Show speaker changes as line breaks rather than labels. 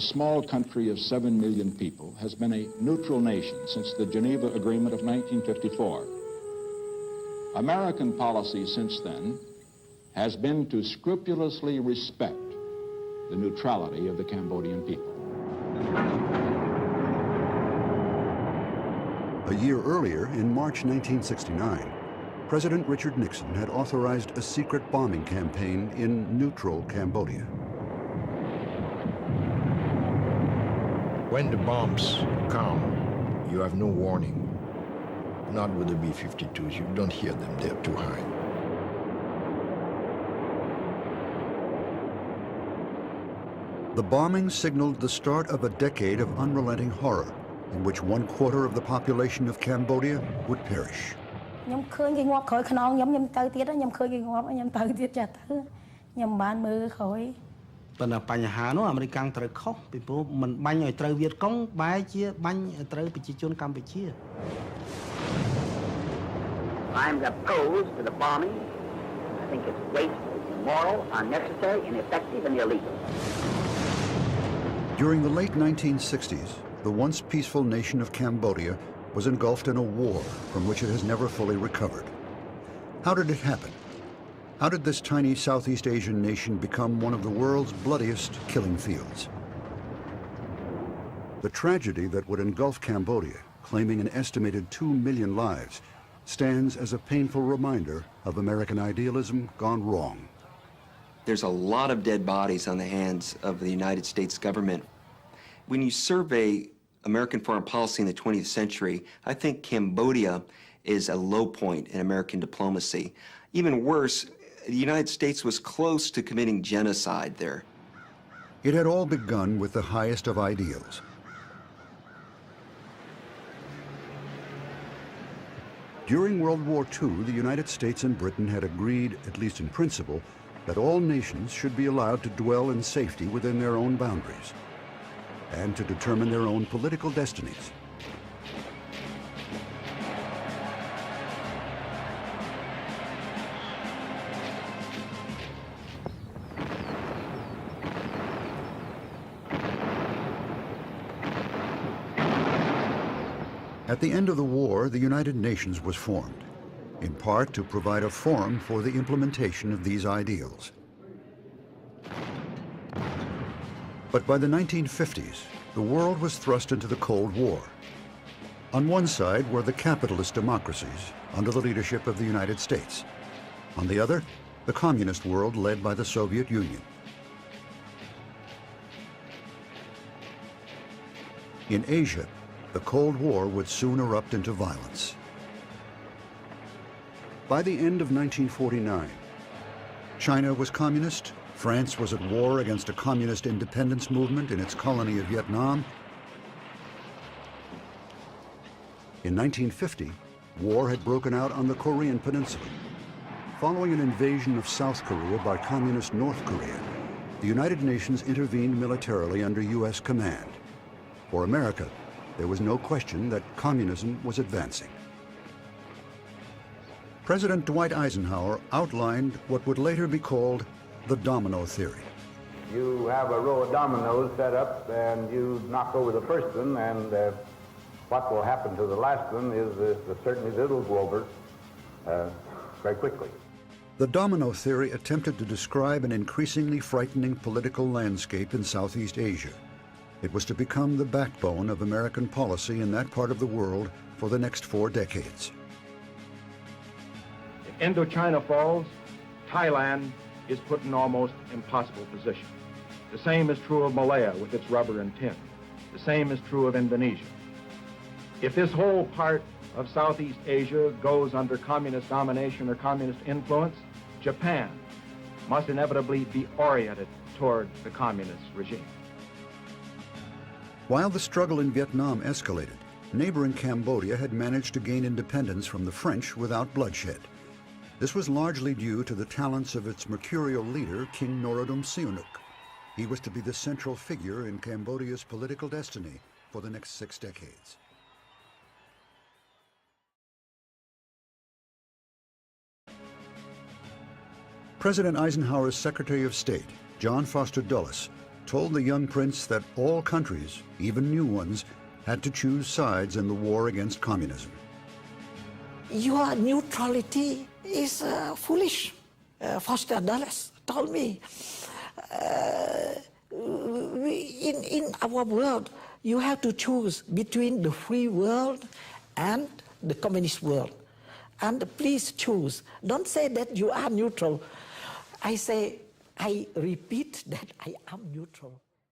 a small country of 7 million people, has been a neutral nation since the Geneva Agreement of 1954. American policy since then has been to scrupulously respect the neutrality of the Cambodian people.
A year earlier, in March 1969, President Richard Nixon had authorized a secret bombing campaign in neutral Cambodia.
When the bombs come, you have no warning. Not with the B-52s, you don't hear them, they're too high.
The bombing signaled the start of a decade of unrelenting horror, in which 1/4 of the population of Cambodia would perish.
I'm opposed to the bombing. I think it's wasteful, immoral, unnecessary, ineffective, and illegal.
During the late 1960s, the once peaceful nation of Cambodia was engulfed in a war from which it has never fully recovered. How did it happen? How did this tiny Southeast Asian nation become one of the world's bloodiest killing fields? The tragedy that would engulf Cambodia, claiming an estimated 2 million lives, stands as a painful reminder of American idealism gone wrong.
There's a lot of dead bodies on the hands of the United States government. When you survey American foreign policy in the 20th century, I think Cambodia is a low point in American diplomacy. Even worse, the United States was close to committing genocide there.
It had all begun with the highest of ideals. During World War II, the United States and Britain had agreed, at least in principle, that all nations should be allowed to dwell in safety within their own boundaries and to determine their own political destinies. At the end of the war, the United Nations was formed, in part to provide a forum for the implementation of these ideals. But by the 1950s, the world was thrust into the Cold War. On one side were the capitalist democracies under the leadership of the United States. On the other, the communist world led by the Soviet Union. In Asia, the Cold War would soon erupt into violence. By the end of 1949, China was communist, France was at war against a communist independence movement in its colony of Vietnam. In 1950, war had broken out on the Korean Peninsula. Following an invasion of South Korea by communist North Korea, the United Nations intervened militarily under U.S. command. For America, there was no question that communism was advancing. President Dwight Eisenhower outlined what would later be called the domino theory.
You have a row of dominoes set up and you knock over the first one, and what will happen to the last one is certainly that it'll go over very quickly.
The domino theory attempted to describe an increasingly frightening political landscape in Southeast Asia. It was to become the backbone of American policy in that part of the world for the next 4 decades.
If Indochina falls, Thailand is put in almost impossible position. The same is true of Malaya with its rubber and tin. The same is true of Indonesia. If this whole part of Southeast Asia goes under communist domination or communist influence, Japan must inevitably be oriented toward the communist regime.
While the struggle in Vietnam escalated, neighboring Cambodia had managed to gain independence from the French without bloodshed. This was largely due to the talents of its mercurial leader, King Norodom Sihanouk. He was to be the central figure in Cambodia's political destiny for the next 6 decades. President Eisenhower's Secretary of State, John Foster Dulles, told the young prince that all countries, even new ones, had to choose sides in the war against communism.
Your neutrality is foolish, Foster Dulles told me. In our world, you have to choose between the free world and the communist world. And please choose. Don't say that you are neutral. I repeat that I am neutral.